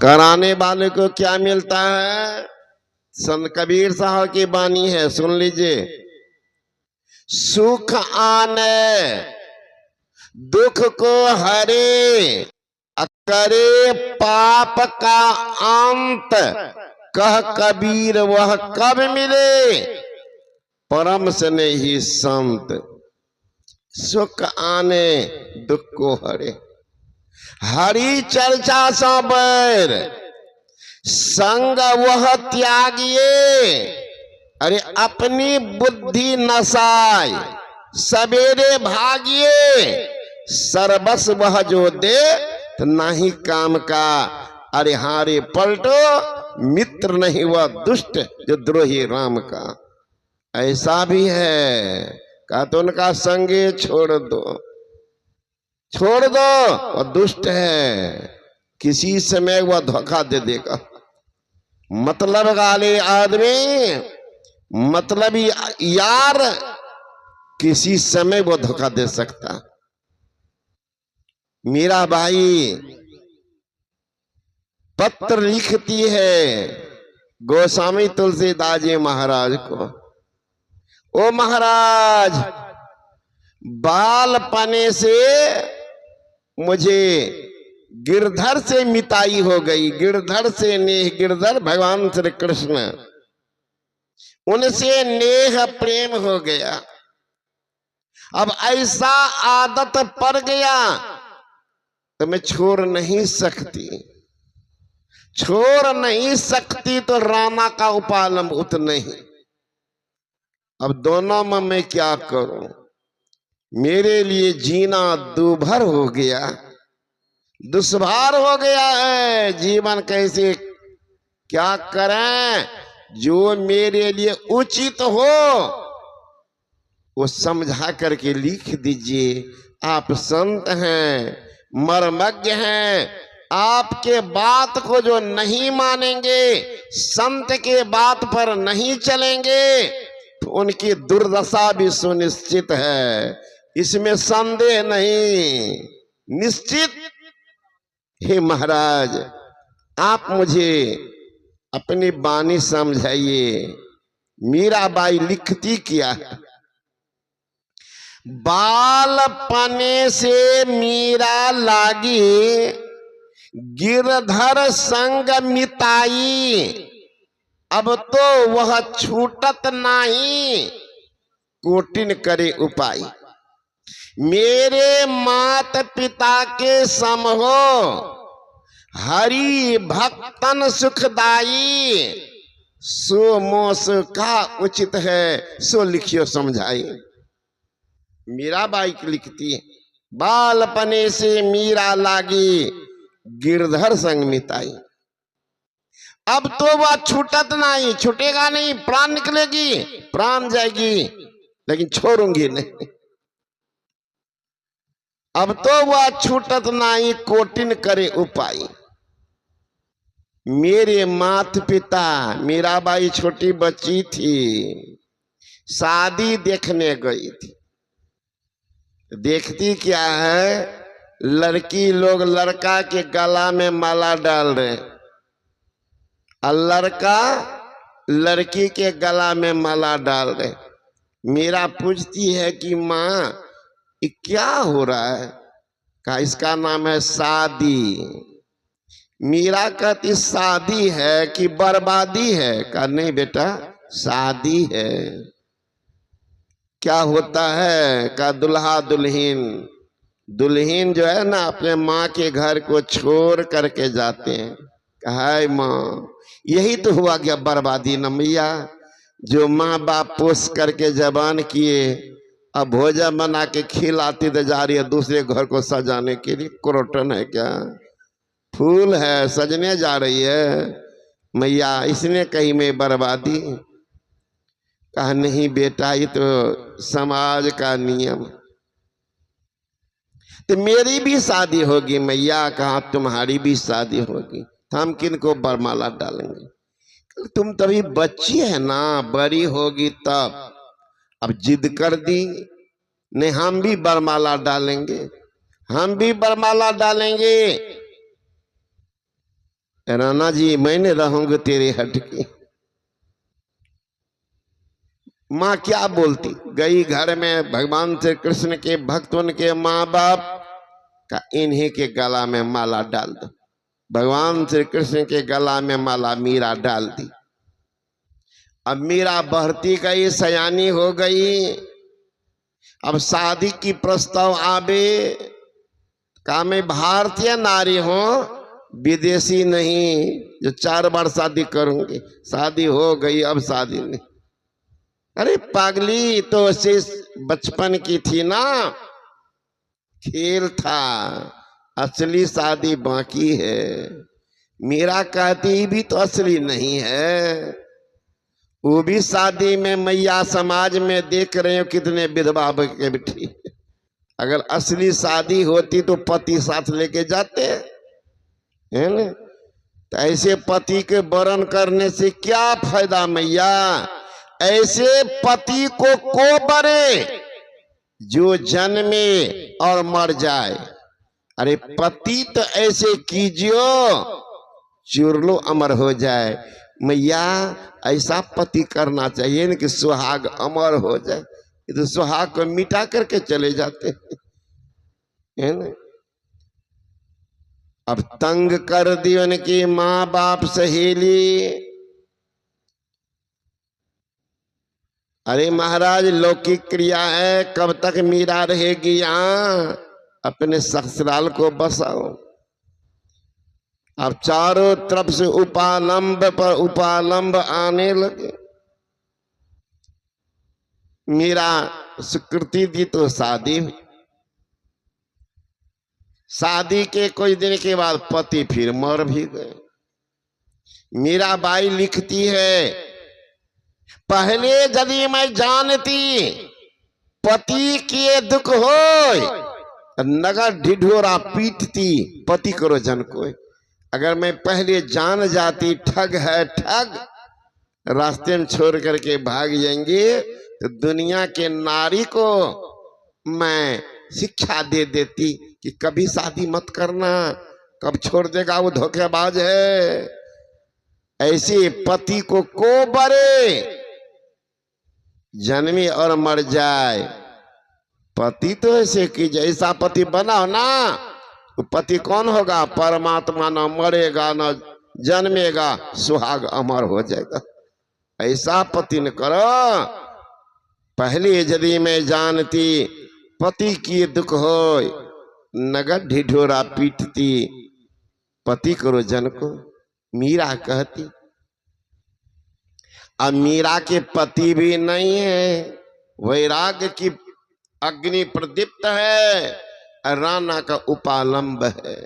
कराने वाले को क्या मिलता है? संत कबीर साहब की वाणी है, सुन लीजिए। सुख आने दुख को हरे, करे पाप का अंत, कह कबीर वह कब मिले, परम से नहीं संत। सुख आने दुख को हरे, हरि चर्चा सा बैर, संग वह त्यागिए, अरे अपनी बुद्धि नसाय, सवेरे भागिए, सर्वस वह जो दे तो नहीं काम का, अरे हारे पलटो, मित्र नहीं वह दुष्ट जो द्रोही राम का। ऐसा भी है, कहा तो उनका संगे छोड़ दो, छोड़ दो, और दुष्ट है, किसी समय वह धोखा दे देगा। मतलब वाले आदमी, मतलब यार, किसी समय वो धोखा दे सकता। मीरा बाई पत्र लिखती है गोस्वामी तुलसीदास जी महाराज को, ओ महाराज, बालपने से मुझे गिरधर से मिताई हो गई, गिरधर से नेह, गिरधर भगवान श्री कृष्ण, उनसे नेह प्रेम हो गया। अब ऐसा आदत पड़ गया तो मैं छोड़ नहीं सकती, छोड़ नहीं सकती तो राणा का उपालम उत नहीं। अब दोनों में मैं क्या करूं? मेरे लिए जीना दूभर हो गया, दुश्वार हो गया है। जीवन कैसे क्या करें? जो मेरे लिए उचित हो वो समझा करके लिख दीजिए। आप संत हैं, मर्मज्ञ हैं, आपके बात को जो नहीं मानेंगे, संत के बात पर नहीं चलेंगे, तो उनकी दुर्दशा भी सुनिश्चित है, इसमें संदेह नहीं, निश्चित। हे महाराज, आप मुझे अपनी वाणी समझाइए। मीराबाई लिखती क्या है? बालपने से मीरा लागी, गिरधर संग मिताई, अब तो वह छूटत नहीं, कोटिन करे उपाय। मेरे मात पिता के सम हो, हरि भक्तन सुखदाई, सो मोस का उचित है, सो लिखियो समझाई। मीराबाई लिखती है, बालपने से मीरा लागी, गिरधर संग मिताई, अब तो वह छूटत नहीं, छूटेगा नहीं, प्राण निकलेगी, प्राण जाएगी, लेकिन छोड़ूंगी नहीं। अब तो वह छूटत नहीं, कोटिन करे उपाय। मेरे माता पिता, मीराबाई छोटी बच्ची थी, शादी देखने गई थी। देखती क्या है? लड़की लोग लड़का के गला में माला डाल रहे, और लड़का लड़की के गला में माला डाल रहे। मीरा पूछती है कि माँ ये क्या हो रहा है? कहा इसका नाम है शादी। मीरा कहती शादी है कि बर्बादी है? कहा नहीं बेटा, शादी है। क्या होता है? कहा दुल्हा दुल्हन, दुल्हन जो है ना अपने माँ के घर को छोड़ करके जाते हैं। कहा माँ, यही तो हुआ क्या बर्बादी न मैया? जो माँ बाप पोस करके जवान किए, अब भोजन बना के खिलाती तो जा रही है दूसरे घर को सजाने के लिए। क्रोटन है क्या? फूल है, सजने जा रही है मैया, इसने कही मैं बर्बादी? कहा नहीं बेटा, ये तो समाज का नियम। तो मेरी भी शादी होगी मैया। कहा तुम्हारी भी शादी होगी, हम किन को बरमाला डालेंगे? तुम तभी बच्ची है ना, बड़ी होगी तब। अब जिद कर दी, नहीं हम भी बरमाला डालेंगे, हम भी बरमाला डालेंगे। राणा जी मैंने रहूंगी तेरे हट की। माँ क्या बोलती, गई घर में भगवान श्री कृष्ण के भक्त उनके माँ बाप का इन्हीं के गला में माला डाल दो। भगवान श्री कृष्ण के गला में माला मीरा डाल दी। अब मीरा बढ़ती गई, सयानी हो गई। अब शादी की प्रस्ताव आवे, का मैं भारतीय नारी हूं, विदेशी नहीं जो 4 बार शादी करूंगी। शादी हो गई, अब शादी नहीं। अरे पागली, तो ऐसे बचपन की थी ना, खेल था, असली शादी बाकी है। मीरा कहती भी तो असली नहीं है, वो भी शादी में मैया समाज में देख रहे हो कितने विधवा के बिठी। अगर असली शादी होती तो पति साथ लेके जाते, है ना। तो ऐसे पति के वरण करने से क्या फायदा मैया। ऐसे पति को बरे जो जन्मे और मर जाए। अरे पति तो ऐसे कीजियो चुरलो अमर हो जाए। मैया ऐसा पति करना चाहिए ना कि सुहाग अमर हो जाए। ये तो सुहाग को मिटा करके चले जाते है ना। अब तंग कर दी उनकी माँ बाप सहेली। अरे महाराज लौकिक क्रिया है, कब तक मीरा रहेगी यहाँ, अपने ससुराल को बसाओ। अब चारों तरफ से उपालंब पर उपालंब आने लगे। मीरा स्वीकृति दी तो शादी हुई। शादी के कुछ दिन के बाद पति फिर मर भी गए। मीराबाई लिखती है, पहले यदि मैं जानती पति के दुख हो, नगर ढिढोरा पीटती पति करो जन को। अगर मैं पहले जान जाती ठग है ठग, रास्ते में छोड़ करके भाग जाएंगे, तो दुनिया के नारी को मैं शिक्षा दे देती कि कभी शादी मत करना, कब छोड़ देगा वो धोखेबाज है। ऐसे पति को बरे जन्मे और मर जाए। पति तो ऐसे कि जैसा पति बनाओ ना, तो पति कौन होगा, परमात्मा, न मरेगा न जन्मेगा, सुहाग अमर हो जाएगा। ऐसा पति न करो। पहले यदि मैं जानती पति की दुख हो, नगर ढिढोरा पीटती पति करो जन को। मीरा कहती। अब मीरा के पति भी नहीं है, वैराग्य की अग्नि प्रदीप्त है, राणा का उपालंब है।